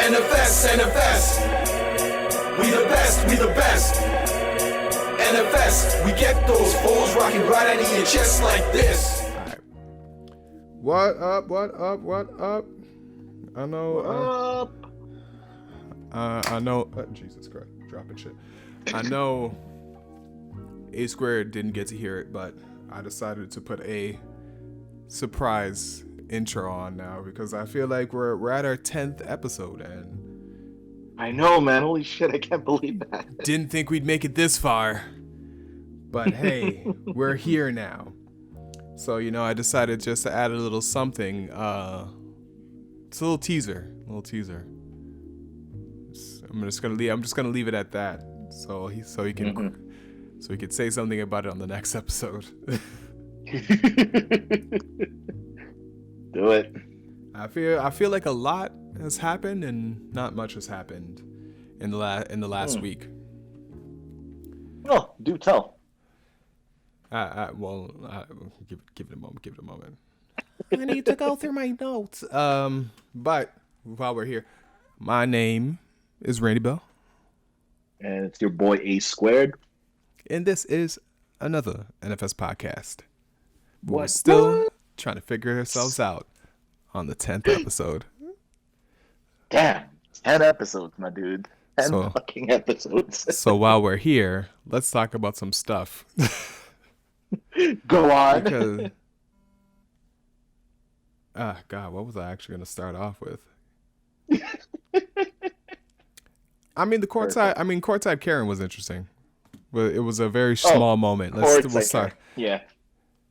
NFS, NFS. We the best, we the best. NFS, we get those foes rocking right out of your chest like this. Right. What up? I know. I know. Jesus Christ, dropping shit. I know. A-squar3d didn't get to hear it, but I decided to put a surprise intro on now because I feel like we're at our 10th episode and I know, man. Holy shit, I can't believe that. Didn't think we'd make it this far. But hey, we're here now. So, I decided just to add a little something. It's a little teaser. I'm just gonna leave it at that. So he can say something about it on the next episode. Do it. I feel like a lot has happened and not much has happened in the last week. Oh, do tell. Give it a moment. I need to go through my notes. But while we're here, my name is Randy Bell, and it's your boy A-squar3d, and this is another NFS podcast. We're still trying to figure ourselves out on the 10th episode. Damn, 10 episodes, my dude. 10 fucking episodes. So while we're here, let's talk about some stuff. Go on. Because, God, what was I actually going to start off with? The courtside Karen was interesting. But it was a very small moment. We'll start. Yeah.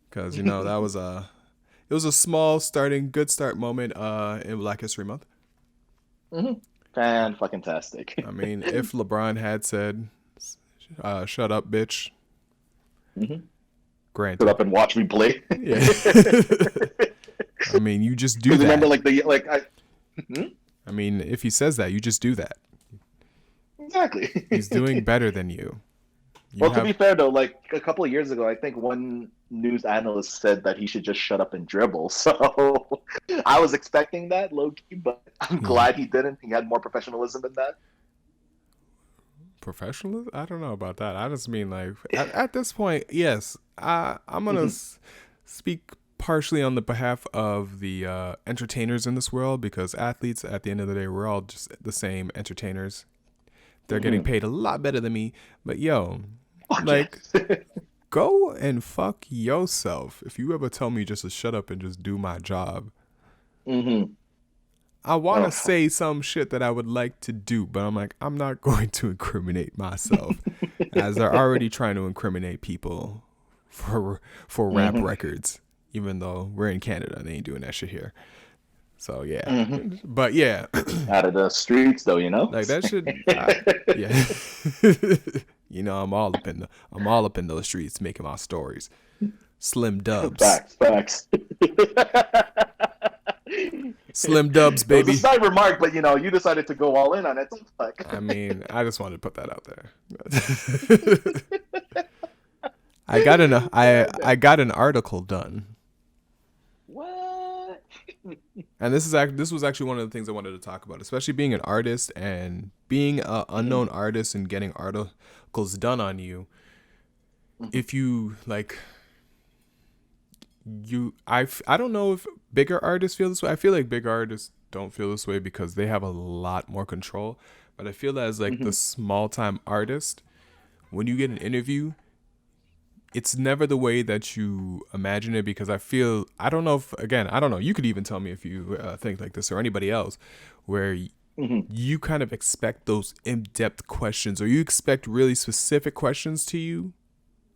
Because, that was it was a small good start moment in Black History Month. Mm-hmm. Fan-fucking-tastic. If LeBron had said, shut up, bitch. Mm-hmm. Granted. Shut up and watch me play. Yeah. You just do that. Remember, if he says that, you just do that. Exactly. He's doing better than you. To be fair, though, a couple of years ago, I think one news analyst said that he should just shut up and dribble. So I was expecting that, low-key, but I'm glad he didn't. He had more professionalism than that. Professionalism? I don't know about that. I just mean, at this point, yes, I'm going to speak partially on the behalf of the entertainers in this world, because athletes, at the end of the day, we're all just the same entertainers. They're getting paid a lot better than me. But, go and fuck yourself. If you ever tell me just to shut up and just do my job. Mm-hmm. I want to say some shit that I would like to do, but I'm not going to incriminate myself, as they're already trying to incriminate people for rap records, even though we're in Canada and they ain't doing that shit here. So yeah, but yeah, out of the streets though, that shit. Yeah, I'm all up in those streets making my stories. Slim Dubs. Facts. Slim Dubs, baby. It was a side remark, but you decided to go all in on it. I just wanted to put that out there. I got an article done. What? And this was actually one of the things I wanted to talk about, especially being an artist and being an unknown artist and getting articles done on you. If you I don't know if bigger artists feel this way. I feel like big artists don't feel this way because they have a lot more control. But I feel that as the small time artist, when you get an interview, it's never the way that you imagine it, because I don't know, you could even tell me if you think like this, or anybody else, where you kind of expect those in-depth questions, or you expect really specific questions to you,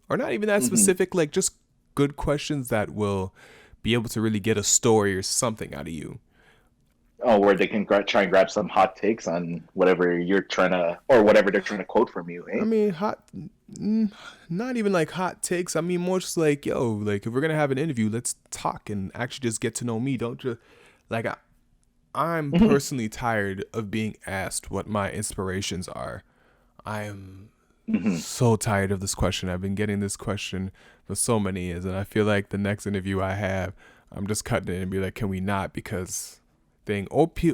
or not even that specific, just good questions that will be able to really get a story or something out of you. Oh, where they can try and grab some hot takes on whatever you're trying to, or whatever they're trying to quote from you. Not even hot takes. More just if we're going to have an interview, let's talk and actually just get to know me. Don't just, I'm personally tired of being asked what my inspirations are. I am so tired of this question. I've been getting this question for so many years, and I feel like the next interview I have, I'm just cutting it and be like, can we not? Because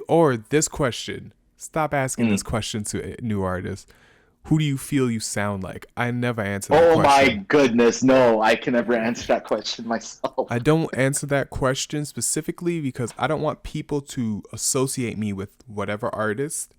or this question Stop asking this question to new artists. Who do you feel you sound like? I never answer that question. Oh my goodness, no, I can never answer that question myself. I don't answer that question specifically because I don't want people to associate me with whatever artist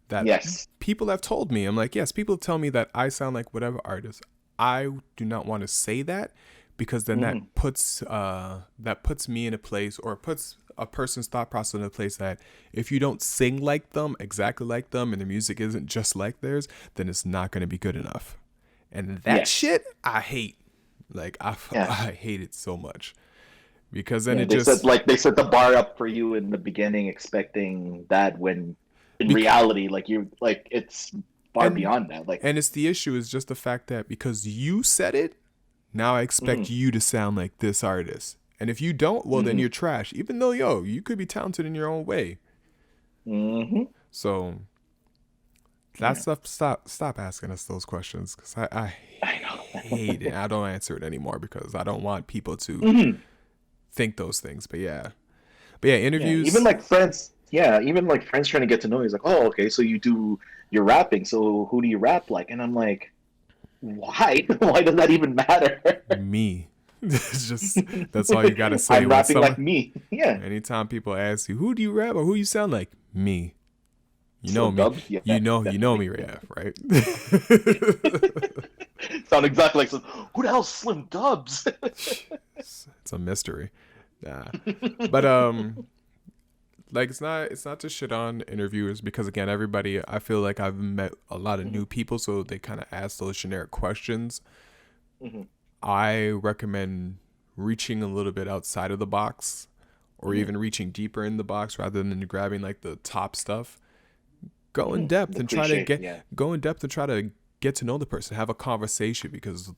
that people have told me. I'm like, yes, people tell me that I sound like whatever artist. I do not want to say that because then that puts me in a place, or puts a person's thought process in a place that if you don't sing like them, exactly like them, and the music isn't just like theirs, then it's not going to be good enough. And that shit I hate. Like I hate it so much because then they set the bar up for you in the beginning, expecting that when in reality, it's far beyond that. And it's the issue is just the fact that because you said it, now I expect you to sound like this artist. And if you don't, well, then you're trash. Even though, you could be talented in your own way. So that stuff, stop asking us those questions because I hate it. I don't answer it anymore because I don't want people to think those things. But yeah, interviews. Even like friends. Yeah, even like friends trying to get to know you. He's like, oh, okay, so you're rapping. So who do you rap like? And I'm like, why? Why does that even matter? Me. It's just that's all you gotta say. I'm rapping like me. Yeah. Anytime people ask you who do you rap or who you sound like, me. You know me. Dubs? Yeah, you know me, right? Sound exactly like who the hell's Slim Dubs? It's a mystery. Nah. But like it's not to shit on interviewers because again, everybody, I feel like I've met a lot of new people, so they kind of ask those generic questions. I recommend reaching a little bit outside of the box, or even reaching deeper in the box rather than grabbing like the top stuff. Go in depth and try to get to know the person, have a conversation, because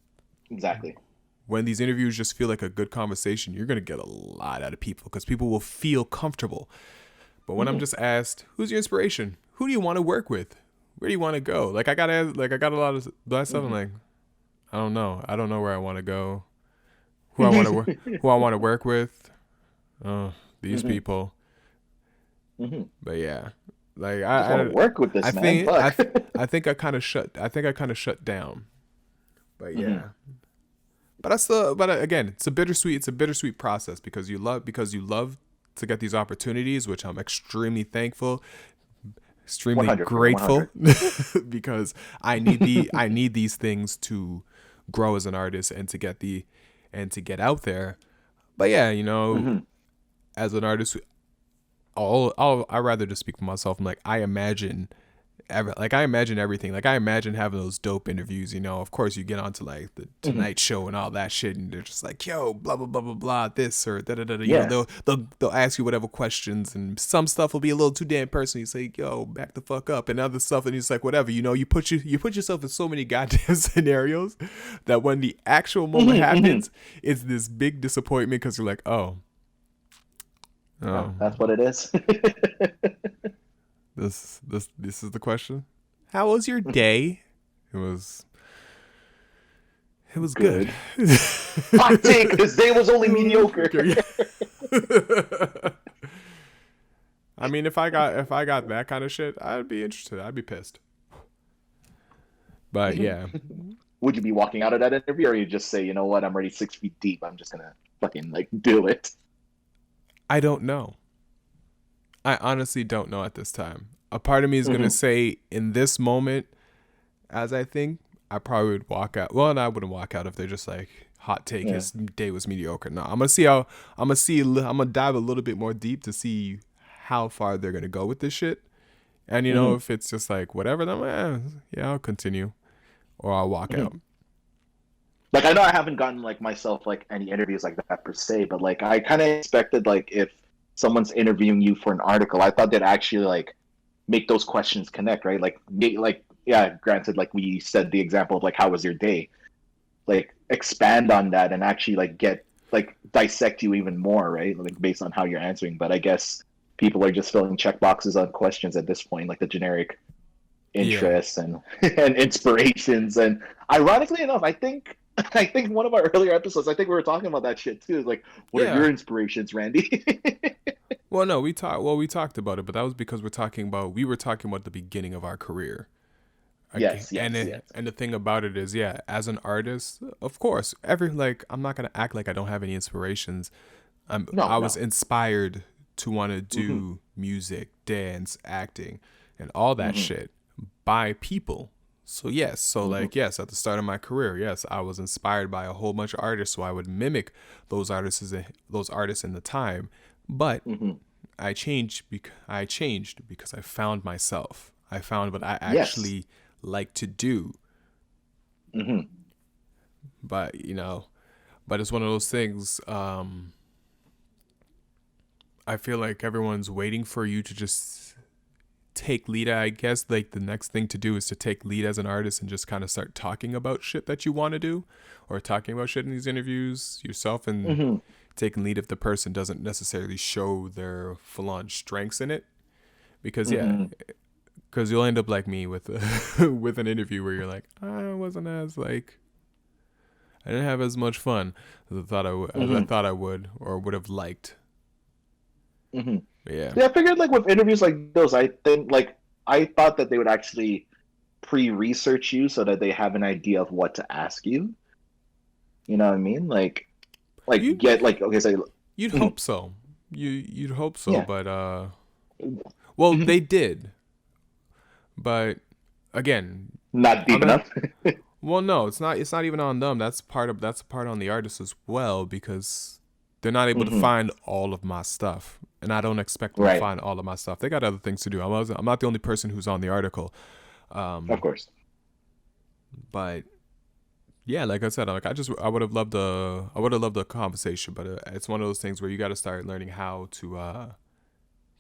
when these interviews just feel like a good conversation, you're gonna get a lot out of people because people will feel comfortable. But when I'm just asked, who's your inspiration? Who do you want to work with? Where do you want to go? Like I got a lot of that stuff. I'm like, I don't know. I don't know where I want to go. Who I want to work with. These people. But yeah, like I want to work with this I man. think I think I kind of shut down. But yeah. But again, it's a bittersweet process because you love to get these opportunities, which I'm extremely thankful, extremely 100, grateful because I need these things to grow as an artist and to get out there. But yeah, as an artist, I'd rather just speak for myself. I'm like, I imagine everything. Like I imagine having those dope interviews, of course you get onto like the Tonight Show and all that shit, and they're just like, yo, blah blah blah blah blah, this or da da da. They'll ask you whatever questions, and some stuff will be a little too damn personal. You say, yo, back the fuck up, and other stuff, and it's like whatever. You put yourself in so many goddamn scenarios that when the actual moment happens, it's this big disappointment because you're like, oh, that's what it is. This is the question. How was your day? It was good. Hot take. This day was only mediocre. I mean, if I got that kind of shit, I'd be interested. I'd be pissed. But yeah. Would you be walking out of that interview, or you just say, you know what, I'm already 6 feet deep. I'm just gonna fucking do it. I don't know. I honestly don't know at this time. A part of me is going to say in this moment, as I think, I probably would walk out. Well, and I wouldn't walk out if they're just like, hot take, his day was mediocre. No, I'm going to dive a little bit more deep to see how far they're going to go with this shit. And, if it's just like, whatever, then I'll continue. Or I'll walk out. Like, I know I haven't gotten, like, myself, like, any interviews like that per se, but, like, I kind of expected, like, if someone's interviewing you for an article, I thought they'd actually, like, make those questions connect, right? Like, granted, like, we said the example of, like, how was your day? Like, expand on that and actually, like, dissect you even more, right? Like, based on how you're answering. But I guess people are just filling check boxes on questions at this point, like the generic interests and inspirations. And ironically enough, I think one of our earlier episodes, I think we were talking about that shit too. Is like, what are your inspirations, Randy? Well, no, we talked about it, but that was because we were talking about the beginning of our career. Yes, And yes, yes. and the thing about it is, yeah, as an artist, of course, I'm not gonna act like I don't have any inspirations. No, I was no. inspired to want to Mm-hmm. do music, dance, acting, and all that Mm-hmm. shit by people. So yes, Mm-hmm. yes, at the start of my career, yes, I was inspired by a whole bunch of artists, so I would mimic those artists in the time. But Mm-hmm. I changed because I found myself. I found what I Yes. actually like to do. Mm-hmm. But but it's one of those things. I feel like everyone's waiting for you to just take lead. I guess like the next thing to do is to take lead as an artist and just kind of start talking about shit that you want to do, or talking about shit in these interviews yourself, and Mm-hmm. taking lead if the person doesn't necessarily show their full-on strengths in it. Because Mm-hmm. you'll end up like me with with an interview where you're like, I wasn't as like, I didn't have as much fun as I Mm-hmm. thought I would or would have liked. Mm-hmm. But yeah. Yeah, I figured like with interviews like those, I think like I thought that they would actually pre-research you so that they have an idea of what to ask you. You know what I mean? Like You get like okay, so you'd mhm, hope so. You'd hope so, yeah. but well, Mhm. they did. But again, Not deep I'm not. enough. Well, no, it's not. It's not even on them. That's a part on the artist as well, because they're not able to Hmm. find all of my stuff, and I don't expect them to Right, find all of my stuff. They got other things to do. I'm not the only person who's on the article. of Um, course. but yeah, like I said, like I would have loved a conversation, but it's one of those things where you got to start learning how to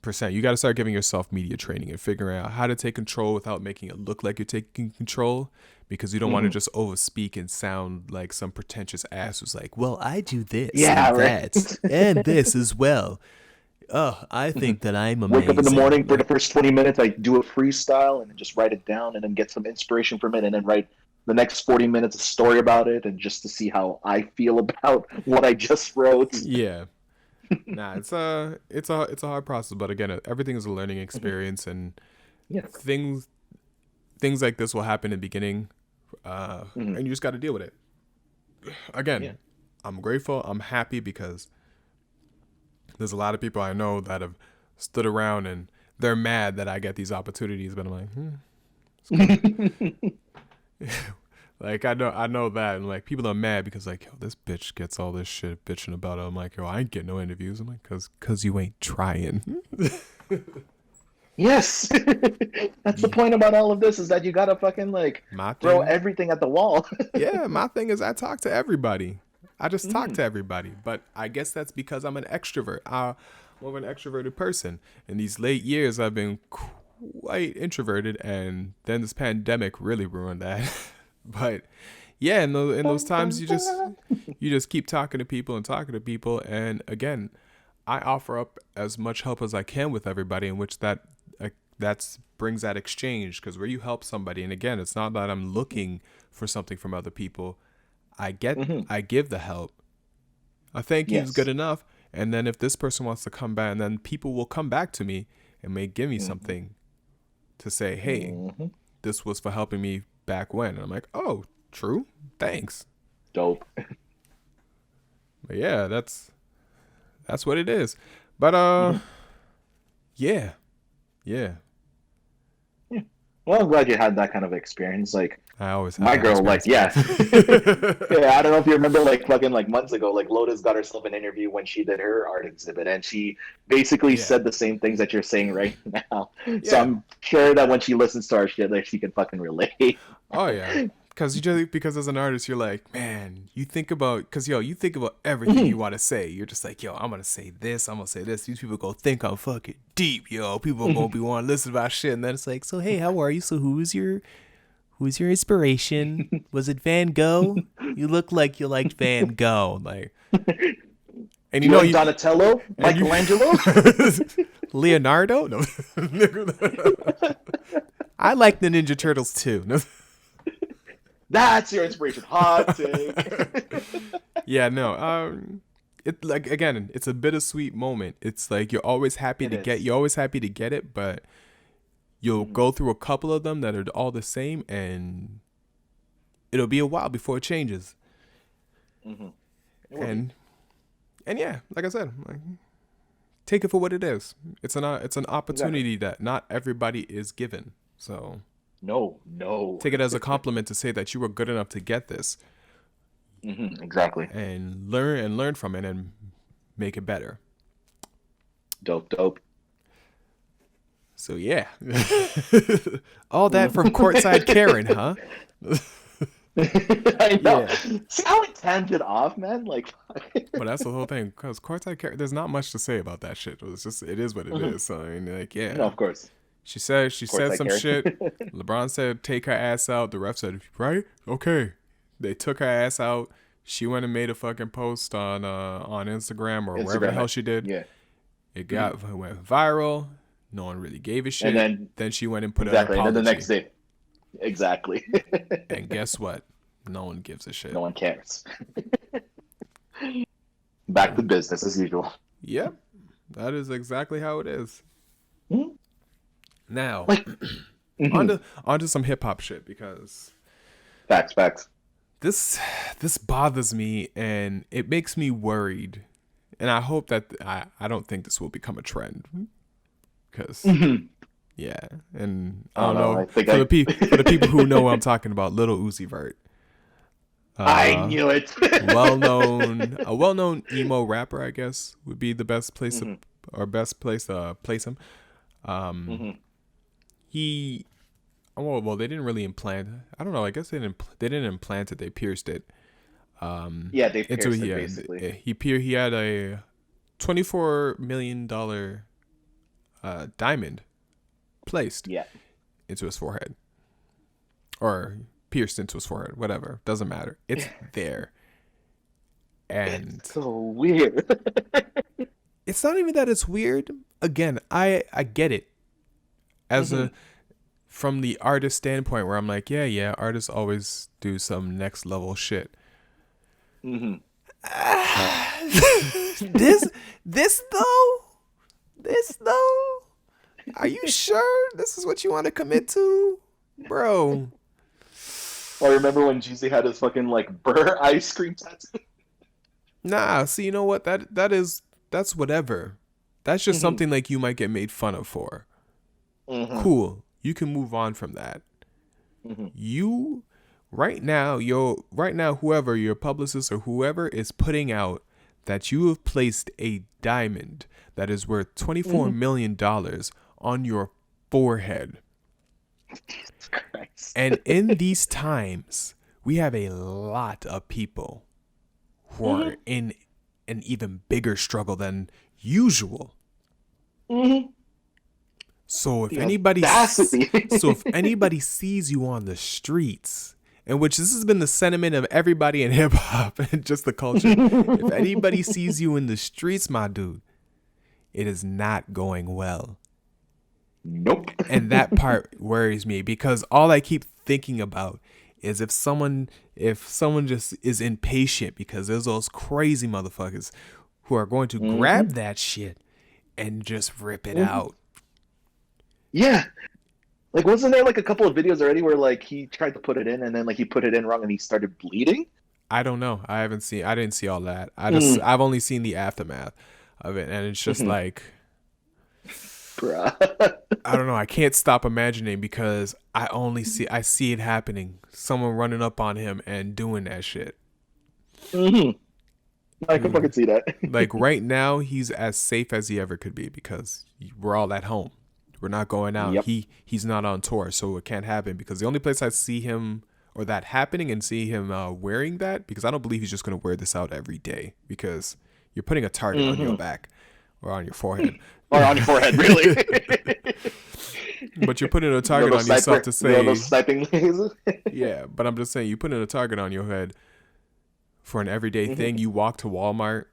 present. You got to start giving yourself media training and figuring out how to take control without making it look like you're taking control, because you don't want to Hmm. just overspeak and sound like some pretentious ass who's like, well, I do this Yeah, and right. that and this as well. Oh, I think that I'm Wake up in the amazing. morning for the first 20 minutes, I do a freestyle and then just write it down and then get some inspiration from it and then write the next 40 minutes a story about it and just to see how I feel about what I just wrote. Yeah. Nah, it's a hard process, but again, everything is a learning Mhm. experience, and Yeah. things things like this will happen in the beginning, Hmm. and you just got to deal with it. Yeah. Again, I'm grateful. I'm happy because there's a lot of people I know that have stood around and they're mad that I get these opportunities, but I'm like, it's cool. Like I know that, and like people are mad because like, yo, this bitch gets all this shit bitching about it. I'm like, yo, I ain't getting no interviews. I'm like, cause you ain't trying. Yes. That's the Yeah. point about all of this is that you gotta fucking like My throw thing, everything at the wall. yeah, my thing is I talk to everybody. I just talk Mhm. to everybody, but I guess that's because I'm an extrovert. I'm more of an extroverted person. In these late years, I've been quite introverted, and then this pandemic really ruined that. But yeah, in those times, you just keep talking to people and talking to people, and again, I offer up as much help as I can with everybody, in which that's brings that exchange, because where you help somebody, and again, it's not that I'm looking for something from other people. Mhm. I give the help. A thank you is good Yes. enough, and then if this person wants to come back, and then people will come back to me and may give me Mhm. something to say, hey, Mhm. this was for helping me back when. And I'm like, oh, true, thanks. Dope. But yeah, that's what it is. But Mhm. yeah, yeah. Yeah. Well, I'm glad you had that kind of experience. Like I always have my that girl, like experience, man. yeah, yeah. I don't know if you remember, like fucking like months ago, like Lotus got herself an interview when she did her art exhibit, and she basically Yeah, said the same things that you're saying right now. So yeah. I'm sure that when she listens to our shit, like she can fucking relate. Oh yeah. Because as an artist, you're like, man, you think about everything you Mhm. want to say. You're just like, yo, I'm gonna say this, I'm gonna say this. These people gonna think I'm fucking deep, yo. People are gonna Mhm. be wanting to listen to my shit, and then it's like, so hey, how are you? So who's your inspiration? Was it Van Gogh? You look like you liked Van Gogh, like, and Do you like you Donatello, and you Michelangelo? Leonardo. No, I like the Ninja Turtles too. No. That's your inspiration. Hot take. Yeah, no. it like again, it's a bittersweet moment. It's like you're always happy to get it, but you'll go through a couple of them that are all the same, and it'll be a while before it changes. And yeah, like I said, like, take it for what it is. It's an opportunity that not everybody is given. So no, take it as a compliment to say that you were good enough to get this. Exactly. And learn from it and make it better. Dope. So yeah, all that from courtside Karen, huh? I know. Yeah. See how it tangent off, man? Like, but that's the whole thing. Because courtside Karen, there's not much to say about that shit. It's just, it is what it is. So I mean, like, yeah. No, of course. She said some Karen. shit. LeBron said, take her ass out. The ref said, right? Okay. They took her ass out. She went and made a fucking post on Instagram or wherever the hell she did. Yeah. It went viral. No one really gave a shit. And then she went and put exactly. an apology. And then the next day. Exactly. And guess what? No one gives a shit. No one cares. Back to business as usual. Yep. That is exactly how it is. Mm-hmm. Now, like, onto some hip hop shit, because facts. This bothers me and it makes me worried. And I hope that I don't think this will become a trend. Because yeah, and I don't know. For the people who know what I'm talking about, Little Uzi Vert. I knew it. a well-known emo rapper, I guess, would be the best place to place him. He, well, they didn't really implant. I don't know. I guess they didn't implant it. They pierced it. Yeah, they pierced it basically. He had a $24 million diamond placed into his forehead, or pierced into his forehead, whatever, doesn't matter, it's there. And it's so weird. It's not even that it's weird. Again, I get it as from the artist standpoint, where I'm like, yeah, artists always do some next level shit. This though, are you sure this is what you want to commit to, bro? I remember when Jeezy had his fucking like Burr ice cream tattoo. Nah, see, you know what? That's whatever. That's just something like you might get made fun of for. Cool. You can move on from that. You right now, whoever your publicist or whoever is putting out that you have placed a diamond that is worth $24 million on your forehead. Jesus Christ. And in these times, we have a lot of people who are in an even bigger struggle than usual. So if anybody sees you on the streets, in which this has been the sentiment of everybody in hip hop and just the culture, if anybody sees you in the streets, my dude, it is not going well. Nope. And that part worries me, because all I keep thinking about is if someone just is impatient, because there's those crazy motherfuckers who are going to grab that shit and just rip it out. Yeah. Like, wasn't there like a couple of videos already where like he tried to put it in and then like he put it in wrong and he started bleeding? I don't know. I didn't see all that. I've only seen the aftermath of it, and it's just like, bruh. I don't know. I can't stop imagining, because I see it happening. Someone running up on him and doing that shit. I can fucking see that. Like right now, he's as safe as he ever could be, because we're all at home. We're not going out. Yep. He's not on tour, so it can't happen, because the only place I see him or that happening and see him wearing that, because I don't believe he's just going to wear this out every day, because you're putting a target on your back or on your forehead. Or on your forehead, really. But you're putting a target on yourself to say, those sniping lasers. Yeah, but I'm just saying, you put in a target on your head for an everyday thing. You walk to Walmart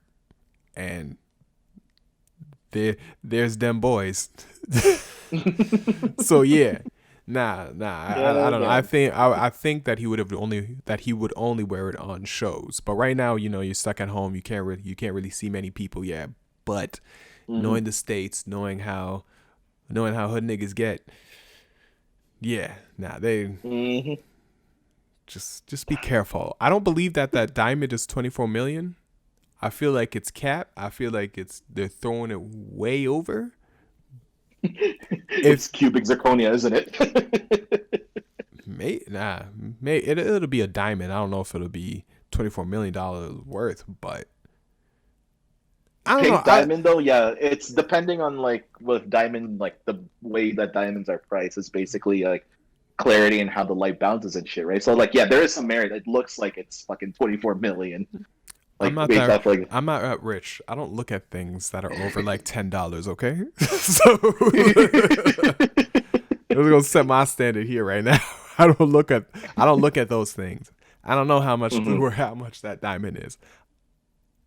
and there's them boys. So yeah, Nah. Yeah, I don't know. yeah. I think that he would only wear it on shows. But right now, you're stuck at home. You can't really see many people. Yeah, but knowing the states, knowing how hood niggas get, yeah. Nah, they Mm-hmm. just be careful. I don't believe that diamond is 24 million. I feel like it's capped. I feel like they're throwing it way over. It's cubic zirconia, isn't it? It'll be a diamond. I don't know if it'll be $24 million worth, but I don't know. Pink diamond though, yeah, it's depending on like with diamond, like the way that diamonds are priced is basically like clarity and how the light bounces and shit, right? So like, yeah, there is some merit. It looks like it's fucking 24 million. Like based off like I'm not that rich. I don't look at things that are over like $10. Okay, so I'm gonna set my standard here right now. I don't look at those things. I don't know how much how much that diamond is.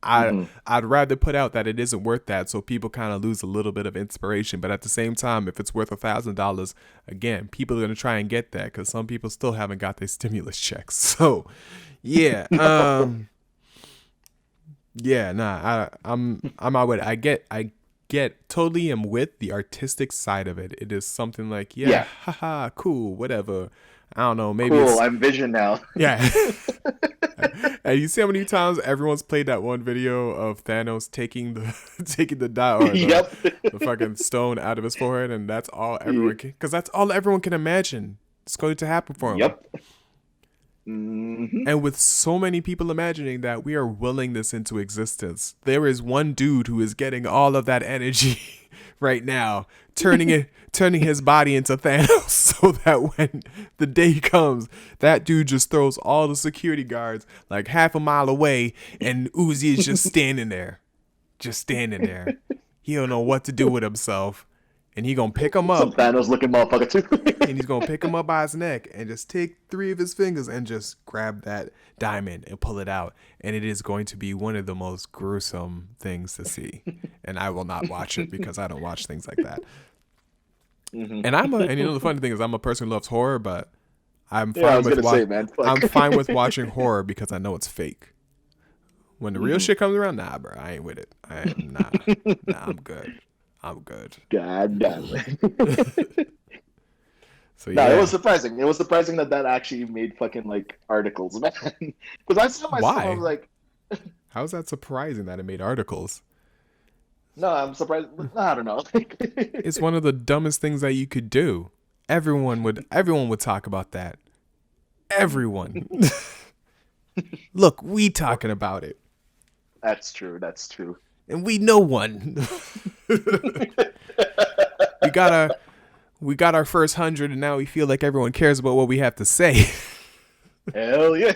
I'd rather put out that it isn't worth that, so people kind of lose a little bit of inspiration. But at the same time, if it's worth $1,000, again, people are gonna try and get that because some people still haven't got their stimulus checks. So, yeah, yeah, nah, I'm out with it. I get totally am with the artistic side of it. It is something like, yeah. Haha, cool, whatever. I don't know, maybe cool. I'm Vision now. Yeah. And you see how many times everyone's played that one video of Thanos taking the dot or the fucking stone out of his forehead, and that's all everyone can, because that's all everyone can imagine it's going to happen for him. Yep. And with so many people imagining that, we are willing this into existence. There is one dude who is getting all of that energy right now, turning his body into Thanos, so that when the day comes, that dude just throws all the security guards like half a mile away, and Uzi is just standing there. He don't know what to do with himself. And he gonna pick him up. Some Thanos looking motherfucker too. And he's gonna pick him up by his neck and just take 3 of his fingers and just grab that diamond and pull it out. And it is going to be one of the most gruesome things to see. And I will not watch it because I don't watch things like that. And the funny thing is, I'm a person who loves horror, but I'm fine I'm fine with watching horror because I know it's fake. When the real shit comes around, nah, bro, I ain't with it. I'm good. God damn it. So yeah. No, it was surprising. It was surprising that actually made fucking like articles, man. Because I saw myself, I was like, how is that surprising that it made articles? No, I'm surprised. I don't know. It's one of the dumbest things that you could do. Everyone would talk about that. Everyone. Look, we talking about it. That's true. And we know one. We got our first 100, and now we feel like everyone cares about what we have to say. Hell yeah!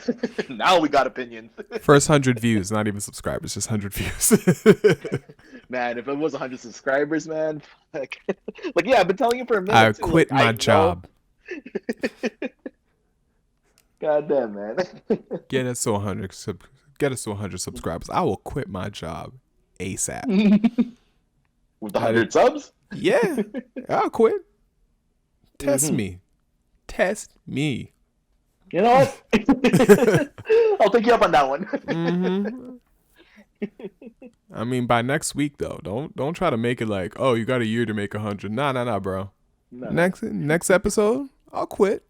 Now we got opinions. First 100 views, not even subscribers, just 100 views. Man, if it was 100 subscribers, man, like yeah, I've been telling you for a minute. I quit my job. God damn, man. Get us to 100 subscribers. I will quit my job ASAP. With the 100 subs? Yeah, I'll quit. Test me. You know what? I'll take you up on that one. I mean, by next week though, don't try to make it like, oh, you got a year to make 100. Nah, bro. No. Next episode, I'll quit.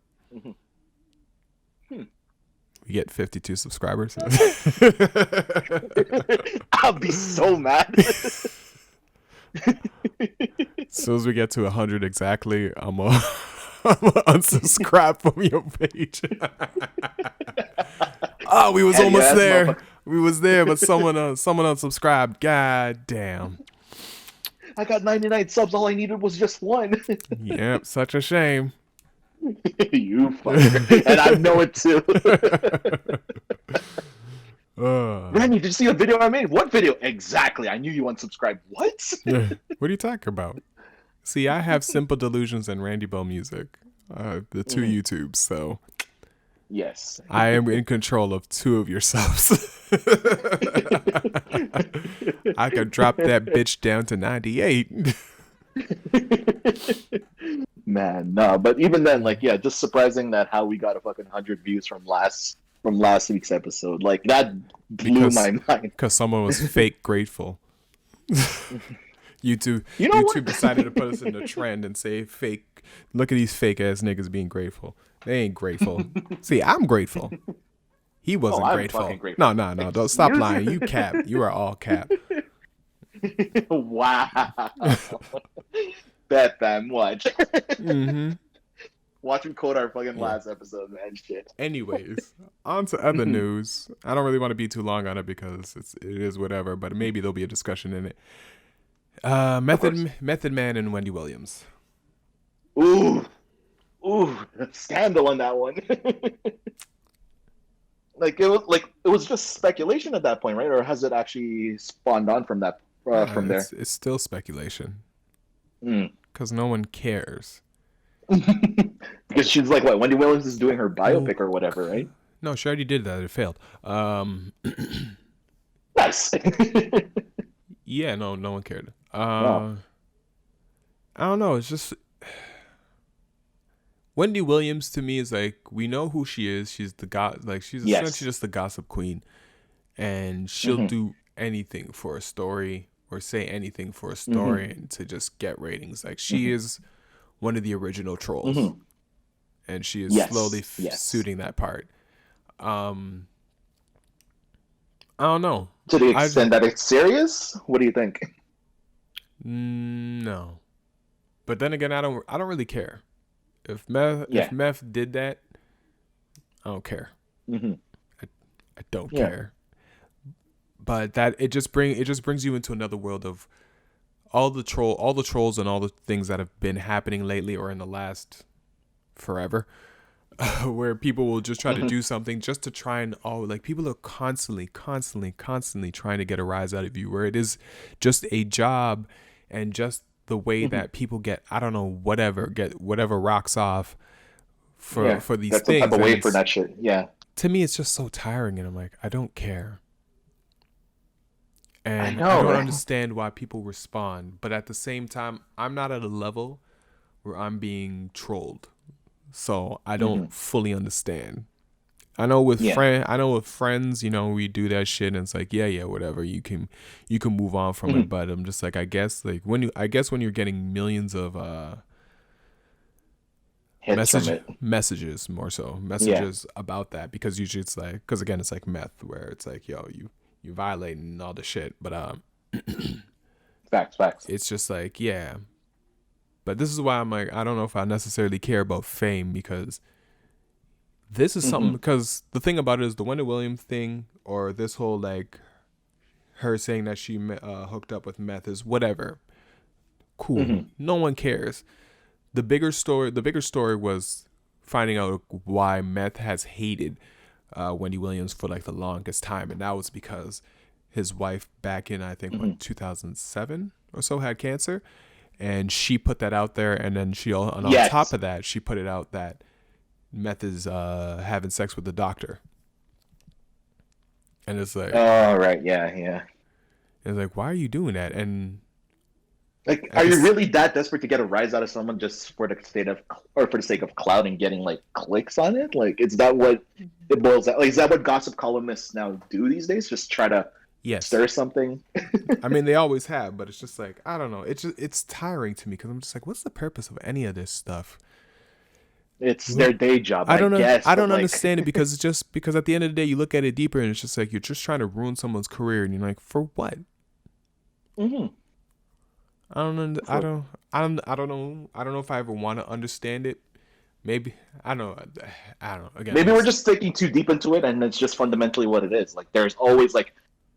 We get 52 subscribers. I'll be so mad. As soon as we get to 100 exactly, I'm gonna unsubscribe from your page. Oh, we was almost there. We was there, but someone unsubscribed. God damn. I got 99 subs. All I needed was just one. Yep, such a shame. You fucker. And I know it too. Randy, did you see the video I made? What video? Exactly. I knew you unsubscribed. What? What are you talking about? See, I have Simple Delusions and Randy Bell Music, the 2 YouTubes, so yes, I am in control of 2 of your subs. I could drop that bitch down to 98. Man, no, but even then, like, yeah, just surprising that how we got a fucking 100 views from last week's episode. Like that blew my mind. Because someone was fake grateful. YouTube You know YouTube what? decided to put us in the trend and say fake. Look at these fake ass niggas being grateful. They ain't grateful. See, I'm grateful. He wasn't I'm grateful. fucking grateful. No. Don't stop lying. You cap. You are all cap. Wow. Bet fam, watch. Watching Kodar fucking last episode, man. Shit. Anyways, on to other news. I don't really want to be too long on it because it is whatever, but maybe there'll be a discussion in it. Method Man and Wendy Williams. Ooh, scandal on that one. it was just speculation at that point, right? Or has it actually spawned on from that from there? It's still speculation Mm. because no one cares. Because she's like, what? Wendy Williams is doing her biopic or whatever, right? No, she already did that. It failed. Nice. Yeah, no one cared. Wow. I don't know. It's just Wendy Williams to me is like, we know who she is. She's the she's essentially just the gossip queen, and she'll do anything for a story or say anything for a story and to just get ratings. Like she is one of the original trolls, and she is slowly suiting that part. I don't know. To the extent that it's serious, what do you think? No, but then again, I don't really care. If Meth did that, I don't care. I don't care. But that it just brings you into another world of all the trolls and all the things that have been happening lately or in the last forever, where people will just try to do something just to try and people are constantly trying to get a rise out of you, where it is just a job and just the way that people get whatever rocks off for these that's things. The type of way for that shit. Yeah. To me, it's just so tiring, and I'm like, I don't care. And I don't understand why people respond, but at the same time, I'm not at a level where I'm being trolled, so I don't fully understand. I know with friends, we do that shit, and it's like, yeah, whatever. You can move on from it, but I'm just like, I guess when you're getting millions of messages about that, because usually it's like, because again, it's like meth, where it's like, yo, you violating all the shit, but facts. It's just like, yeah. But this is why I'm like, I don't know if I necessarily care about fame, because this is something, because the thing about it is the Wendy Williams thing, or this whole like her saying that she hooked up with Meth is whatever. Cool. No one cares. The bigger story was finding out why Meth has hated Wendy Williams for like the longest time, and that was because his wife back in I think 2007 or so had cancer, and she put that out there, and then on top of that she put it out that Meth is having sex with the doctor, and it's like, oh right, yeah. It's like, why are you doing that? And like, are you really that desperate to get a rise out of someone just for the sake of clout and getting like clicks on it? Like, is that what it boils down? Like, is that what gossip columnists now do these days? Just try to stir something? I mean, they always have, but it's just like, I don't know. It's tiring to me, because I'm just like, what's the purpose of any of this stuff? It's their day job. I don't understand it, because it's just because at the end of the day, you look at it deeper, and it's just like you're just trying to ruin someone's career, and you're like, for what? I don't know. I don't know if I ever want to understand it. Maybe I don't know. Again, maybe we're just thinking too deep into it, and it's just fundamentally what it is. Like, there's always, like,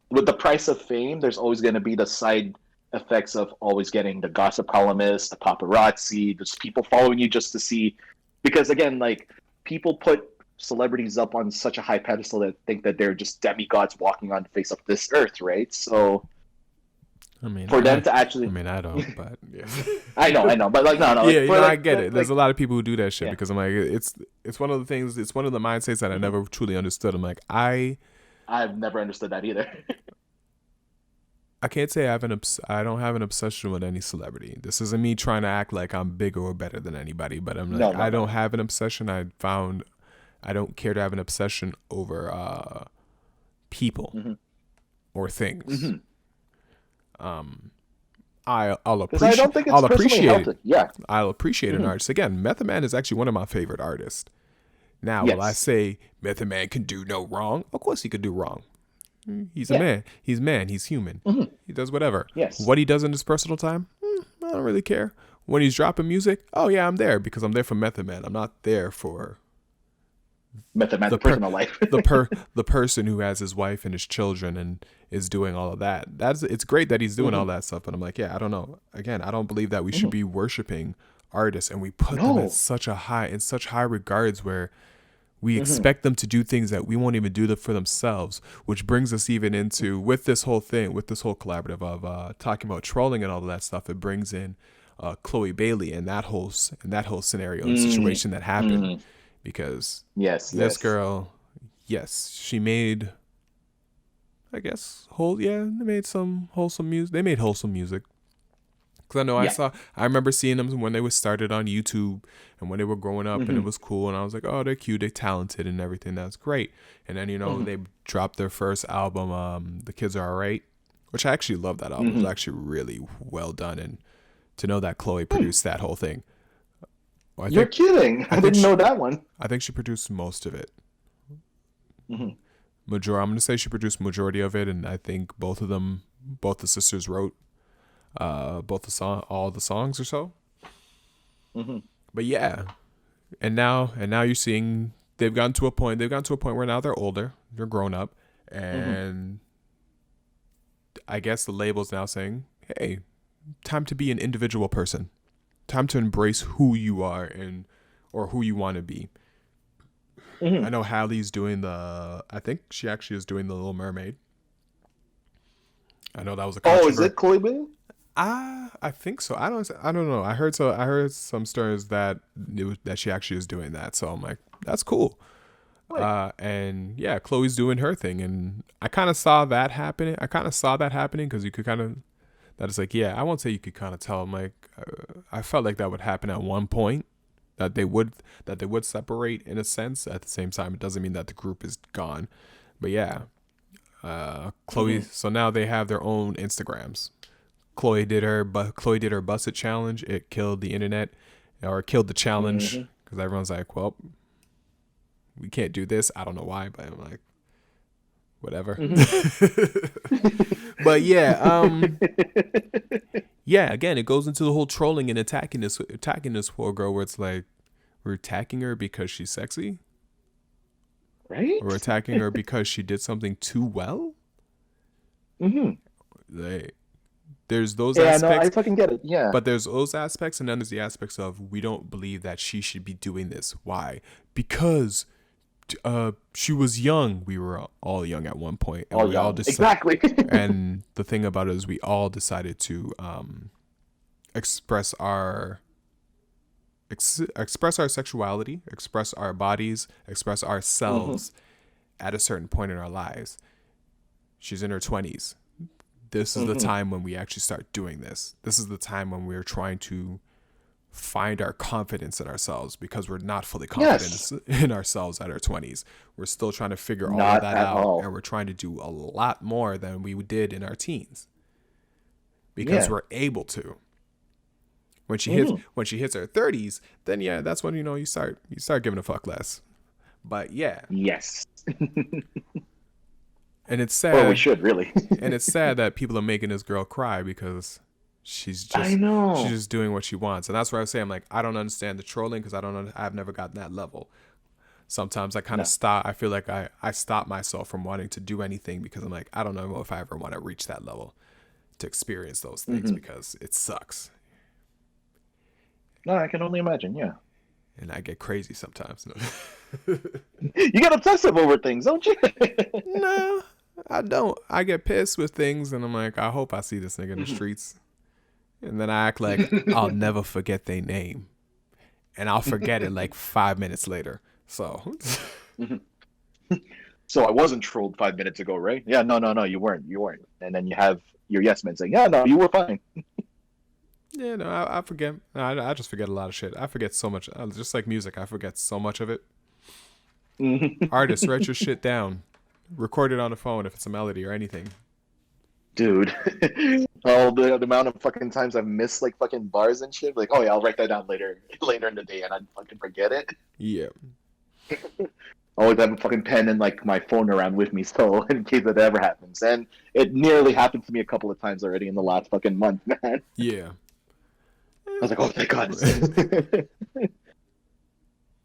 with the price of fame, there's always going to be the side effects of always getting the gossip columnists, the paparazzi, just people following you just to see. Because again, like, people put celebrities up on such a high pedestal that think that they're just demigods walking on the face of this earth, right? So, I mean, for them to actually, I mean, I don't, but yeah. I know, but like, no, yeah, like, I get it. There's a lot of people who do that shit, because I'm like, it's one of the things, it's one of the mindsets that I never truly understood. I'm like, I've never understood that either. I can't say I don't have an obsession with any celebrity. This isn't me trying to act like I'm bigger or better than anybody, but I'm like, I don't have an obsession. I don't care to have an obsession over people or things. I'll appreciate. I don't think it's appreciate it. Yeah, I'll appreciate an artist. Again, Method Man is actually one of my favorite artists. Now, will I say Method Man can do no wrong? Of course, he could do wrong. He's a man. He's human. He does whatever. Yes. What he does in his personal time, I don't really care. When he's dropping music, oh yeah, I'm there because I'm there for Method Man. I'm not there for Method Man's personal life. the person who has his wife and his children and is doing all of that. It's great that he's doing all that stuff, but I'm like, yeah, I don't know. Again, I don't believe that we should be worshiping artists and we put them in such high regards where we expect them to do things that we won't even do for themselves, which brings us even into with this whole collaborative of talking about trolling and all of that stuff. It brings in Chloe Bailey and that whole scenario and situation that happened. Because this girl, she made, I guess, they made some wholesome music. They made wholesome music. Because I know I remember seeing them when they were started on YouTube and when they were growing up and it was cool. And I was like, oh, they're cute, they're talented and everything. That's great. And then, they dropped their first album, The Kids Are Alright, which I actually love that album. It was actually really well done. And to know that Chloe produced that whole thing. You're kidding. I didn't know that one. I think she produced most of it. I'm going to say she produced majority of it, and I think both the sisters wrote all the songs or so. But yeah, and now you're seeing they've gotten to a point where now they're older, they're grown up, and I guess the label's now saying, hey, time to be an individual person. Time to embrace who you are or who you want to be. I know Halle's doing I think she actually is doing The Little Mermaid. I know that was a controversy. Oh, is it Chloe Bailey? I think so. I don't know. I heard some stories that she actually is doing that. So I'm like, that's cool. And yeah, Chloe's doing her thing, and I kind of saw that happening. Because you could kind of. That is like, yeah, I won't say you could kind of tell. I'm like, I felt like that would happen at one point, that they would separate in a sense. At the same time, it doesn't mean that the group is gone. But yeah, Chloe. So now they have their own Instagrams. Chloe did her Busted challenge. It killed the internet, or killed the challenge because everyone's like, well, we can't do this. I don't know why, but I'm like, whatever. But yeah, again, it goes into the whole trolling and attacking this poor girl, where it's like, we're attacking her because she's sexy, right? Or attacking her because she did something too well. There's those aspects. Yeah, no, I fucking get it. Yeah. But there's those aspects, and then there's the aspects of, we don't believe that she should be doing this. Why? Because she was young. We were all young at one point, and we all exactly. And the thing about it is, we all decided to express our sexuality, express our bodies, express ourselves at a certain point in our lives. She's in her 20s. This is the time when we actually start doing this. This is the time when we're trying to find our confidence in ourselves, because we're not fully confident in ourselves at our 20s. We're still trying to figure all of that out, and we're trying to do a lot more than we did in our teens, because we're able to. When she hits her 30s, then that's when you start giving a fuck less. But yes. And it's sad. Well, we should really. And it's sad that people are making this girl cry, because she's just doing what she wants. And that's where I say, I'm like, I don't understand the trolling, because I've never gotten that level. Sometimes I kind of stop. I feel like I stop myself from wanting to do anything, because I'm like, I don't know if I ever want to reach that level to experience those things, because it sucks. No, I can only imagine. Yeah. And I get crazy sometimes. You get obsessive over things, don't you? No, I don't. I get pissed with things, and I'm like, I hope I see this nigga in the streets. And then I act like I'll never forget their name. And I'll forget it like 5 minutes later. So. So I wasn't trolled 5 minutes ago, right? Yeah, no, you weren't. And then you have your yes man saying, "Yeah, no, you were fine." Yeah, no, I forget. I just forget a lot of shit. I forget so much. Just like music, I forget so much of it. Artists, write your shit down. Record it on the phone if it's a melody or anything. Dude, oh, the amount of fucking times I've missed like fucking bars and shit. Like, oh yeah, I'll write that down later in the day, and I'd fucking forget it. Yeah. I always have a fucking pen and like my phone around with me, so in case it ever happens. And it nearly happened to me a couple of times already in the last fucking month, man. Yeah. I was like, oh, thank God.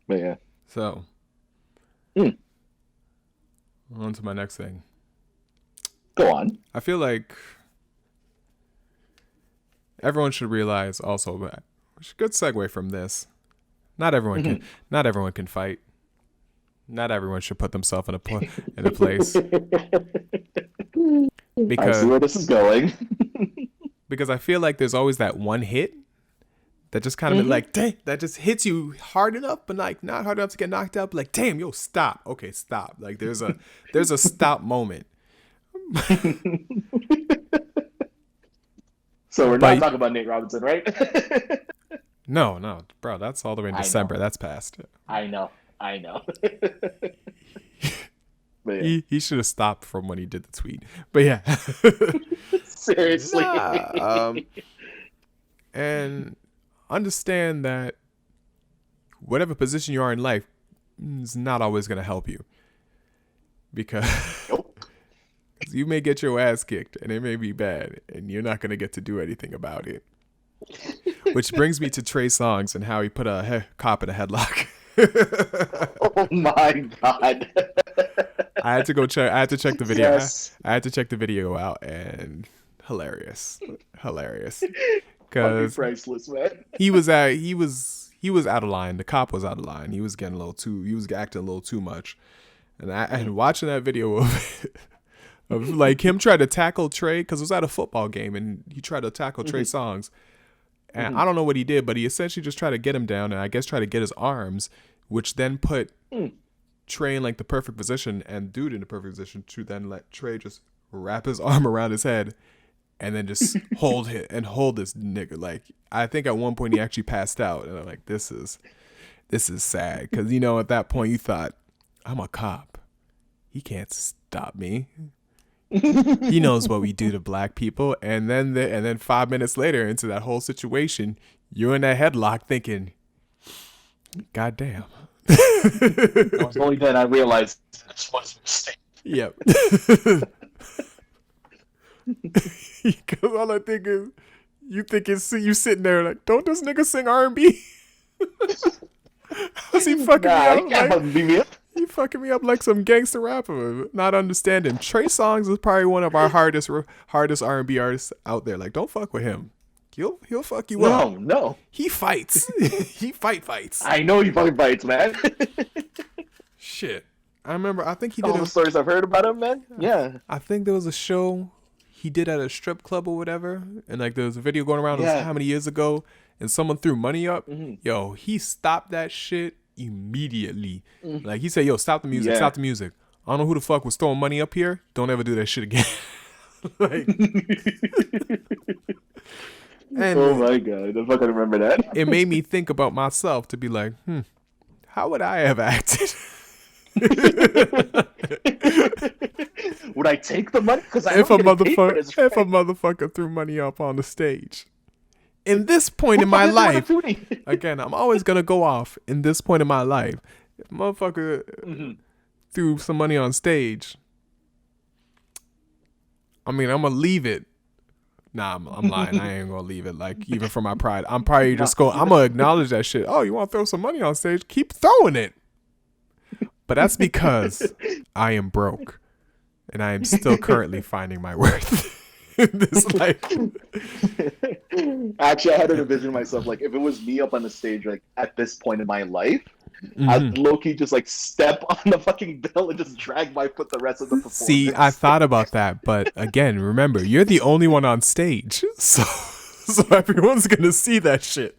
But yeah. So, on to my next thing. Go on. I feel like everyone should realize also, good segue from this. Not everyone can fight. Not everyone should put themselves in a place. Because I see where this is going. Because I feel like there's always that one hit that just kind of like, dang, that just hits you hard enough, but like not hard enough to get knocked out. But like, damn, yo, stop. Okay, stop. Like there's a stop moment. So we're not talking about Nate Robinson, right? No, bro, that's all the way in December. That's past. I know. But yeah. He should have stopped from when he did the tweet. But yeah. Seriously. And understand that whatever position you are in life is not always going to help you. Because you may get your ass kicked and it may be bad and you're not going to get to do anything about it. Which brings me to Trey Songz and how he put a cop in a headlock. Oh my God. I had to check the video. Yes. I had to check the video out, and hilarious. Because priceless, man. he was out of line. The cop was out of line. He was acting a little too much. And watching that video of like him try to tackle Trey, because it was at a football game and he tried to tackle Trey Songz. And I don't know what he did, but he essentially just tried to get him down and I guess try to get his arms, which then put Trey in like the perfect position and dude in the perfect position to then let Trey just wrap his arm around his head and then just hold this nigga. Like, I think at one point he actually passed out, and I'm like, this is sad, because at that point you thought, I'm a cop, he can't stop me. He knows what we do to black people, and then 5 minutes later into that whole situation, you're in that headlock thinking, God damn. It was only then I realized this was a mistake. Yep. Because all I think is, you sitting there like, don't this nigga sing R&B? How's he fucking me up? He fucking me up like some gangster rapper. Not understanding. Trey Songz is probably one of our hardest R&B artists out there. Like, don't fuck with him. He'll fuck you up. No. He fights. He fights. I know he fucking fights, man. Shit. I think he did all the stories I've heard about him, man. Yeah. I think there was a show he did at a strip club or whatever, and like there was a video going around how many years ago, and someone threw money up. Yo, he stopped that shit immediately. Like, he said, yo, stop the music. I don't know who the fuck was throwing money up here. Don't ever do that shit again. Like, and oh my God, I fucking remember that. It made me think about myself to be like, how would I have acted? Would I take the money? Because if a motherfucker threw money up on the stage. In this point in my life, again, I'm always gonna go off. In this point in my life, if a motherfucker threw some money on stage, I mean, I'm gonna leave it. Nah, I'm lying. I ain't gonna leave it. Like, even for my pride, I'm probably just I'm gonna acknowledge that shit. Oh, you want to throw some money on stage? Keep throwing it. But that's because I am broke, and I am still currently finding my worth in this life. Actually, I had to envision myself, like, if it was me up on the stage, like, at this point in my life, I'd low-key just, like, step on the fucking bill and just drag my foot the rest of the performance. See, I thought about that, but again, remember, you're the only one on stage, so everyone's gonna see that shit.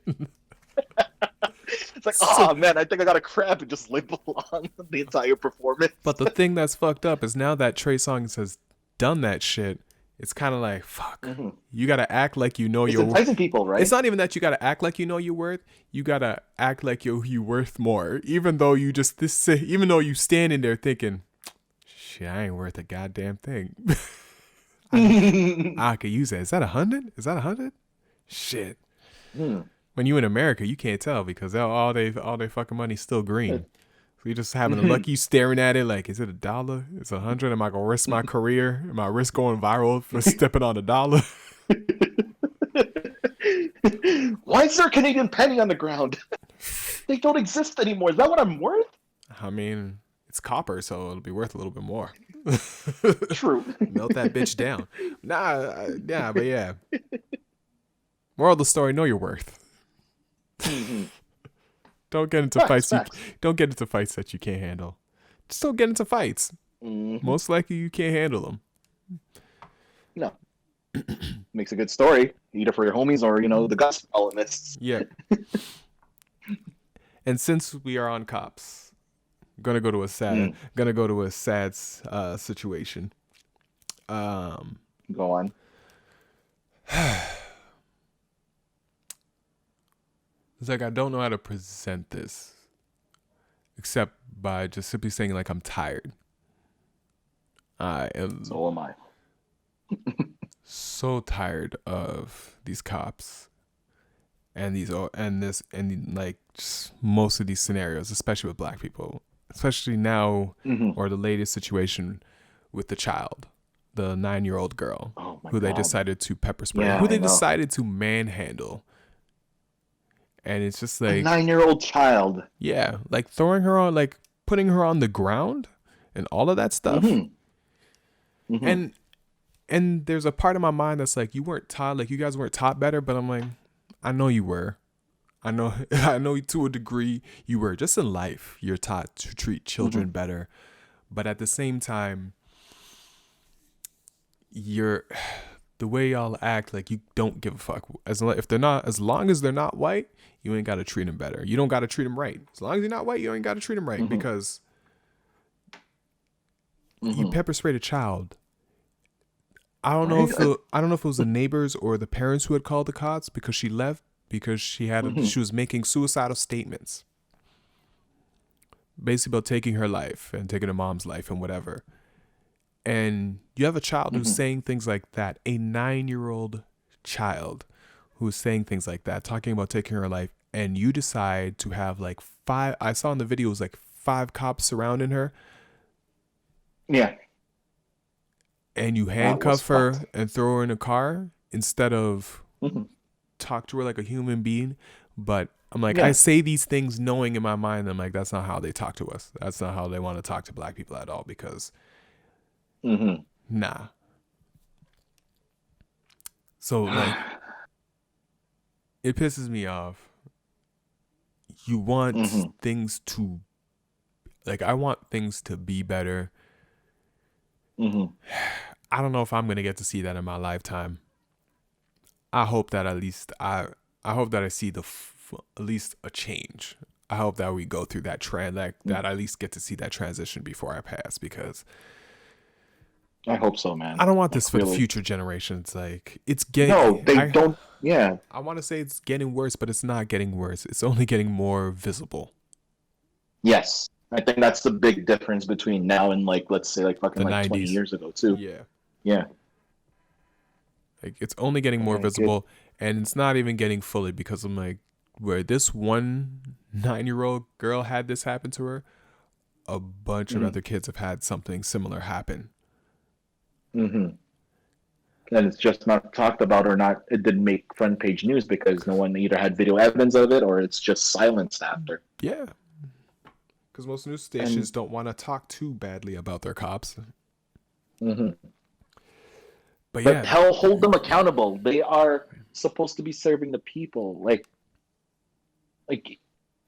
It's like, oh man, I think I got a cramp and just limp along the entire performance. But the thing that's fucked up is now that Trey Songz has done that shit, it's kind of like, fuck, Mm-hmm. you got to act like you know It's you're enticing people, right? It's not even that you got to act like you know you're worth. You got to act like you worth more. Even though you even though you standing there thinking, shit, I ain't worth a goddamn thing. I could use that. Is that 100? Is that 100? Shit. When you in America, you can't tell because all they fucking money's still green. So you just having a luck. You staring at it like, is it $1? It's 100. Am I gonna risk my career? Am I risk going viral for stepping on $1? Why is there a Canadian penny on the ground? They don't exist anymore. Is that what I'm worth? I mean, it's copper, so it'll be worth a little bit more. True. Melt that bitch down. But yeah. Moral of the story: know your worth. Don't get into fights. Don't get into fights that you can't handle. Just don't get into fights. Most likely, you can't handle them. No. Makes a good story, either for your homies or the gossip columnists. Yeah. And since we are on cops, I'm gonna go to a sad situation. Go on. It's like I don't know how to present this, except by just simply saying like I'm tired. I am. So am I. So tired of these cops and like just most of these scenarios, especially with black people, especially now, or the latest situation with the child, the 9-year-old girl who they decided to pepper spray, who they decided to manhandle. And it's just like a 9-year-old child. Yeah, like throwing her on, like putting her on the ground and all of that stuff. And there's a part of my mind that's like, you weren't taught, like you guys weren't taught better, but I'm like, I know you were. I know to a degree you were. Just in life, you're taught to treat children better. But at the same time, the way y'all act, like you don't give a fuck. As long as they're not white, you ain't got to treat them better. You don't got to treat them right. As long as you're not white, you ain't got to treat them right because you pepper sprayed a child. I don't know if it was the neighbors or the parents who had called the cops because she left because she was making suicidal statements, basically about taking her life and taking her mom's life and whatever. And you have a child who's saying things like that, a 9-year-old child who's saying things like that, talking about taking her life, and you decide to have like 5, I saw in the video, it was like 5 cops surrounding her. Yeah. And you handcuff her and throw her in a car instead of talk to her like a human being. But I'm like, I say these things knowing in my mind, I'm like, that's not how they talk to us. That's not how they want to talk to black people at all because nah. So like, it pisses me off. You want things to, like, I want things to be better. I don't know if I'm gonna get to see that in my lifetime. I hope that at least I hope that I see at least a change. I hope that we go through that trend, that I at least get to see that transition before I pass, because I hope so, man. I don't want this for the future generations. Like, it's getting... No, they don't... Yeah. I want to say it's getting worse, but it's not getting worse. It's only getting more visible. Yes. I think that's the big difference between now and, like, let's say, like, fucking, like, 20 years ago, too. Yeah. Yeah. Like, it's only getting more visible, and it's not even getting fully, because I'm like, where this one 9-year-old girl had this happen to her, a bunch of other kids have had something similar happen. And it's just not talked about, or not, it didn't make front page news because no one either had video evidence of it or it's just silenced after. Yeah. Because most news stations don't want to talk too badly about their cops. But yeah. Hell, hold them accountable. They are supposed to be serving the people. Like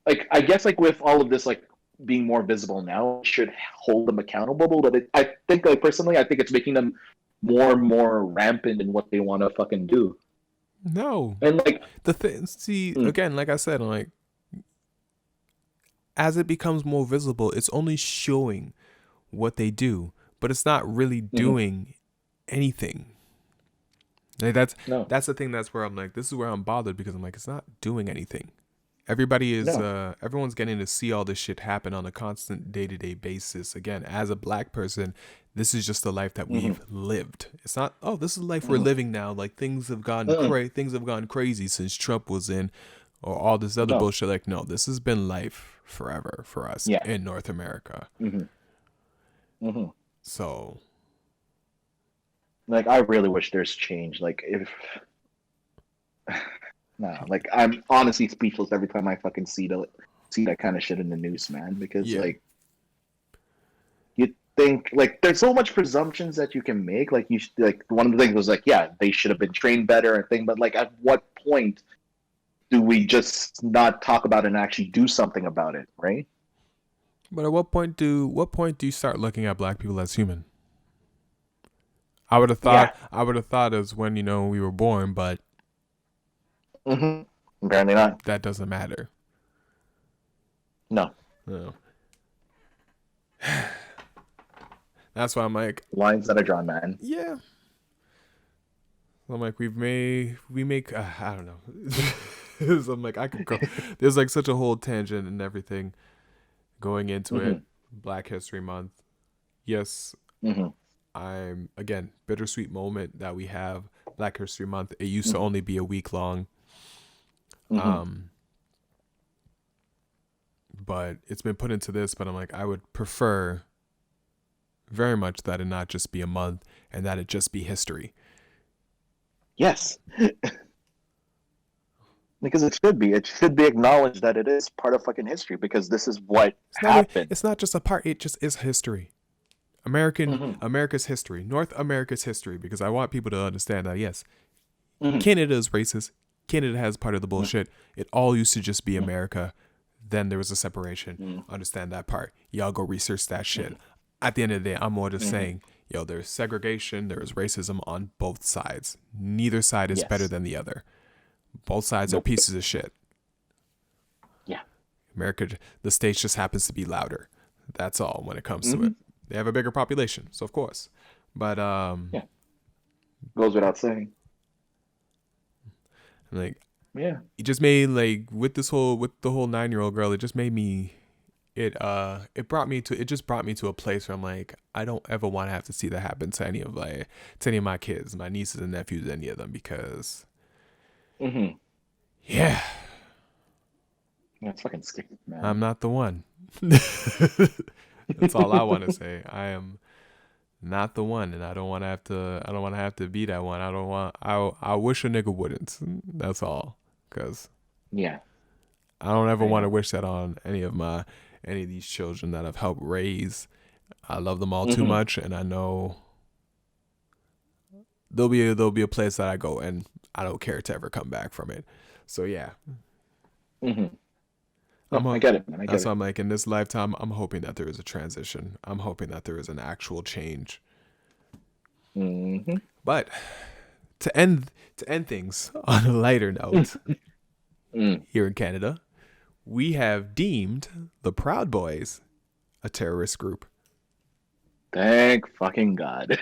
I guess, like, with all of this, like, being more visible now, we should hold them accountable. But I think, like, personally, I think it's making them more and more rampant in what they want to fucking do. No. And, like, the thing, see, again, like I said, like, as it becomes more visible, it's only showing what they do, but it's not really doing anything. Like that's No. that's the thing. That's where I'm like, this is where I'm bothered because I'm like, it's not doing anything. Everybody is No. everyone's getting to see all this shit happen on a constant day-to-day basis. Again, as a black person, this is just the life that we've lived. It's not, oh, this is the life we're living now. Like things have gone crazy since Trump was in or all this other No. bullshit. Like, no, this has been life forever for us Yeah. in North America. So Like, I really wish there's change. Like, if no, like I'm honestly speechless every time I fucking see that kind of shit in the news, man. Because Yeah. like, you think like there's so much presumptions that you can make. Like like one of the things was like, yeah, they should have been trained better and thing. But like, at what point do we just not talk about it and actually do something about it, right? but at what point do you start looking at black people as human? I would have thought as when, we were born, but Apparently not. that doesn't matter. No. No. That's why I'm like, Lines that are drawn, man. yeah. I'm like, we make I don't know. So I'm like, I could go. There's like such a whole tangent and everything going into it. Black History Month. Yes. I'm again, bittersweet moment that we have Black History Month. It used to only be a week long. But it's been put into this, but I'm like, I would prefer very much that it not just be a month and that it just be history. Yes. Because it should be. It should be acknowledged that it is part of fucking history because this is what happened. It's not just a part. It just is history. America's history. North America's history. Because I want people to understand that, yes, Canada is racist. Canada has part of the bullshit. It all used to just be America. Then there was a separation. Understand that part. Y'all go research that shit. At the end of the day, I'm more just saying, yo, there's segregation. There is racism on both sides. Neither side is better than the other. Both sides are pieces of shit. Yeah. America, the States just happens to be louder. That's all when it comes to it. They have a bigger population, so of course. But yeah. Goes without saying. Like, yeah. It just made like with the whole 9-year-old girl, it just made me it brought me to a place where I'm like, I don't ever want to have to see that happen to any of my kids, my nieces and nephews, any of them, because yeah, that's fucking scary, man. I'm not the one. That's all I want to say. I am not the one, and I don't want to have to be that one. I wish a nigga wouldn't. That's all. Cause yeah, I don't ever want to wish that on any of these children that I've helped raise. I love them all too much, and I know there'll be a place that I go and I don't care to ever come back from it. So yeah. I get it, man. That's why I'm like, in this lifetime, I'm hoping that there is a transition. I'm hoping that there is an actual change. But to end things on a lighter note, here in Canada, we have deemed the Proud Boys a terrorist group. Thank fucking God.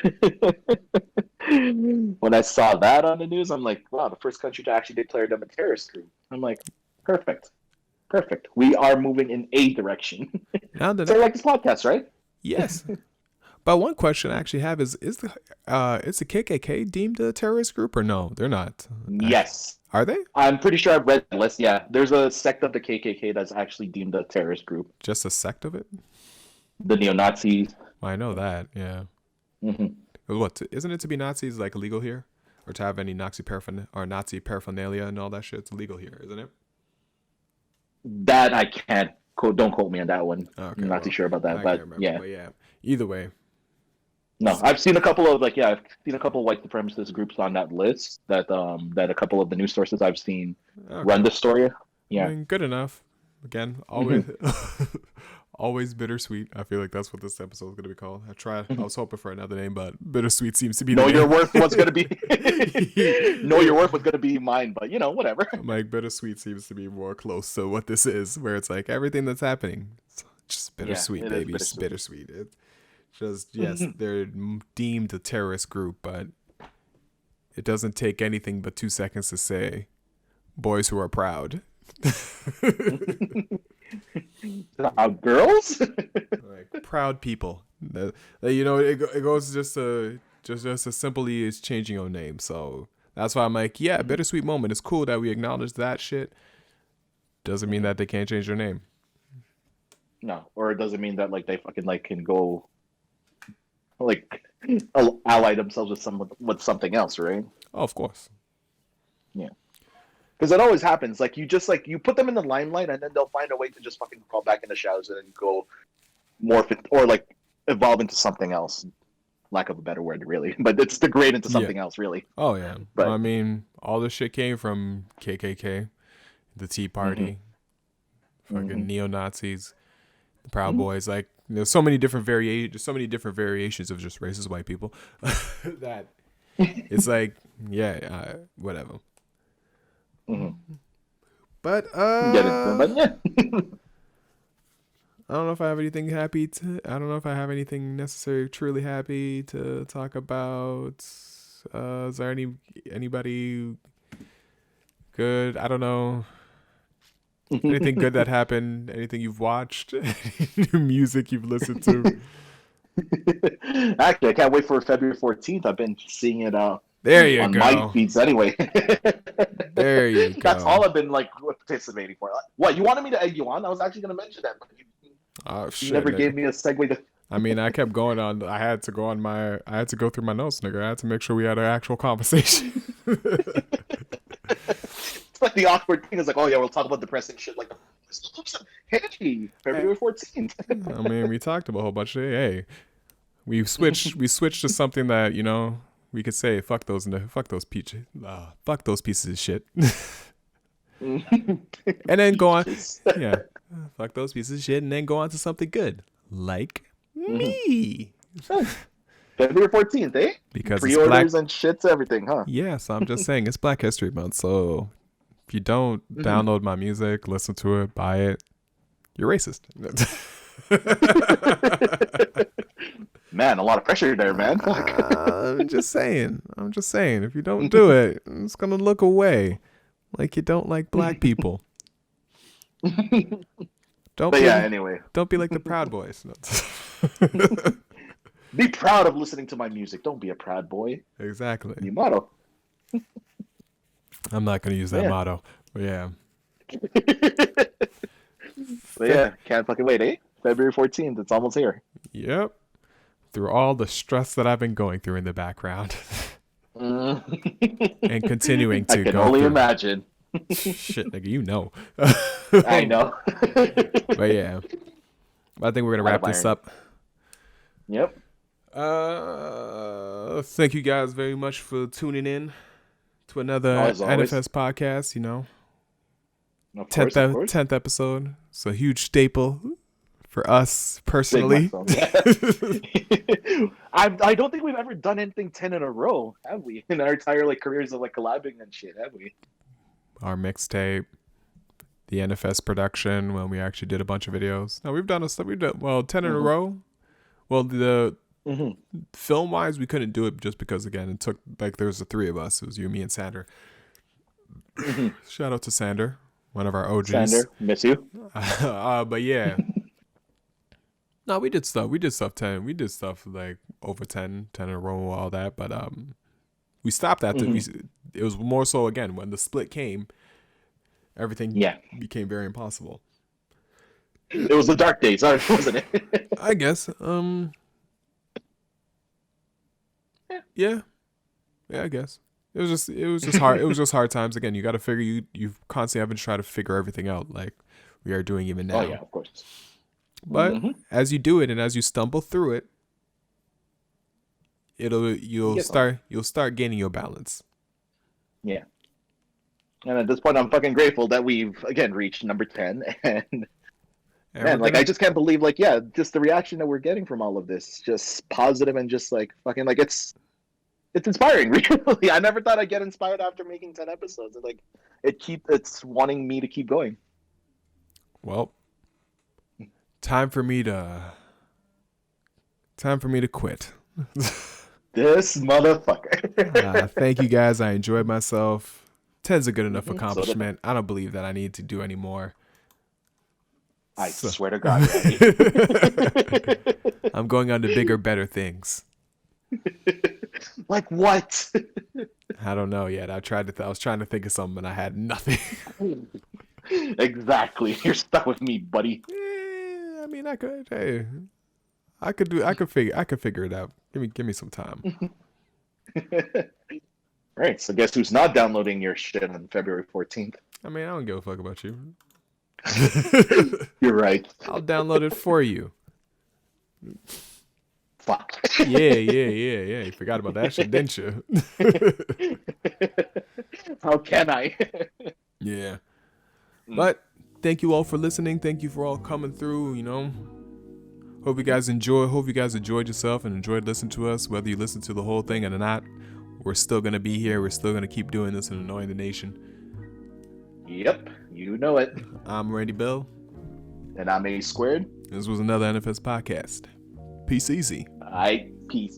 When I saw that on the news, I'm like, wow, the first country to actually declare them a terrorist group. I'm like, perfect. We are moving in a direction. Now that so like this podcast, right? Yes. But one question I actually have is the KKK deemed a terrorist group or no? They're not. Yes. Are they? I'm pretty sure I've read the list. Yeah, there's a sect of the KKK that's actually deemed a terrorist group. Just a sect of it? The neo-Nazis. Well, I know that. Yeah. What, isn't it to be Nazis like illegal here, or to have any Nazi paraphernalia and all that shit? It's illegal here, isn't it? That I can't quote. Don't quote me on that one. Okay, I'm not too sure about that, but yeah. But yeah. Either way. No, I've seen a couple of white supremacist groups on that list that a couple of the news sources I've seen run this story. Yeah. I mean, good enough. Again, always always bittersweet. I feel like that's what this episode is going to be called. I was hoping for another name, but bittersweet seems to be Know Your Worth was going to be Know Your Worth was going to be mine, but whatever. I'm like, bittersweet seems to be more close to what this is, where it's like everything that's happening, it's just bittersweet, baby. It's bittersweet. It's just, yes, they're deemed a terrorist group, but it doesn't take anything but 2 seconds to say boys who are proud. Girls? Like proud people. You know, it goes just as simply as changing your name. So that's why I'm like, yeah, bittersweet moment. It's cool that we acknowledge that shit. Doesn't mean that they can't change their name. No, or it doesn't mean that like they fucking like can go like ally themselves with something else, right? Oh, of course. Yeah. Because it always happens. Like you just like you put them in the limelight, and then they'll find a way to just fucking crawl back in the shadows and then go morph it or like evolve into something else. Lack of a better word, really, but it's degrade into something else, really. Oh yeah, but I mean, all this shit came from KKK, the Tea Party, fucking neo Nazis, the Proud Boys. Like, there's so many different variations of just racist white people that it's like, yeah, whatever. But yeah. I don't know if I have anything happy to. I don't know if I have anything necessarily truly happy to talk about. Is there anybody good? I don't know. Anything good that happened? Anything you've watched? Any new music you've listened to? Actually, I can't wait for February 14th. I've been seeing it there you on go. my feeds anyway. There you go. That's all I've been like participating for. What, you wanted me to egg you on? I was actually going to mention that, but you never gave me a segue to. I mean, I kept going on. I had to go through my notes, nigga. I had to make sure we had an actual conversation. It's like the awkward thing is like, oh yeah, we'll talk about depressing shit. Like, hey, February 14th. I mean, we talked about a whole bunch of shit. Hey, we switched to something that, you know, we could say fuck those pieces of shit. And then go on, fuck those pieces of shit, and then go on to something good, like me. February 14th, eh? Because pre-orders and shits, everything, huh? Yeah, so I'm just saying it's Black History Month. So if you don't download my music, listen to it, buy it, you're racist. Man, a lot of pressure there, man. I'm just saying. If you don't do it, it's gonna look away. Like you don't like black people. Anyway. Don't be like the Proud Boys. Be proud of listening to my music. Don't be a proud boy. Exactly. New motto. I'm not going to use that motto. But yeah. But yeah, can't fucking wait, eh? February 14th. It's almost here. Yep. Through all the stress that I've been going through in the background. And continuing to go I can only imagine. Shit, nigga, you know. I know. But yeah. I think we're going to wrap this up. Yep. Thank you guys very much for tuning in to another NFS podcast, you know. 10th episode. It's a huge staple for us personally. I don't think we've ever done anything 10 in a row, have we? In our entire like careers of like collabing and shit, have we? Our mixtape, the NFS production when we actually did a bunch of videos. No, we've done 10 in a row. Well, the film wise, we couldn't do it just because again it took like there was the three of us. It was you, me, and Sander. Shout out to Sander, one of our OGs. Sander, miss you. But yeah. No, we did stuff 10. We did stuff like over 10 in a row, all that. But we stopped after it was more so again when the split came, everything became very impossible. It was the dark days, wasn't it? I guess. Yeah, I guess. It was just hard. It was just hard times. Again, you got to figure you constantly having to try to figure everything out, like we are doing even now. Oh yeah, of course. But as you do it and as you stumble through it, you'll start gaining your balance. Yeah. And at this point, I'm fucking grateful that we've again reached number 10, and man, like I just can't believe, like, just the reaction that we're getting from all of this, just positive and just like fucking like it's inspiring. Really, I never thought I'd get inspired after making 10 episodes. Like it's wanting me to keep going. Well, time for me to quit. This motherfucker. Thank you guys. I enjoyed myself. 10's a good enough So did accomplishment. I don't believe that I need to do any more. I So- swear to God, Randy. I'm going on to bigger, better things. Like what? I don't know yet. I was trying to think of something, and I had nothing. Exactly. You're stuck with me, buddy. I mean, I could. Hey, I could figure it out. Give me some time. Right. So guess who's not downloading your shit on February 14th? I mean, I don't give a fuck about you. You're right. I'll download it for you. Fuck. Yeah. You forgot about that shit, didn't you? How can I? Yeah. But thank you all for listening. Thank you for all coming through, Hope you guys enjoyed yourself and enjoyed listening to us. Whether you listen to the whole thing or not, we're still going to be here. We're still going to keep doing this and annoying the nation. Yep, you know it. I'm Randy Bell. And I'm A-squared. This was another NFS Podcast. Peace easy. All right, peace.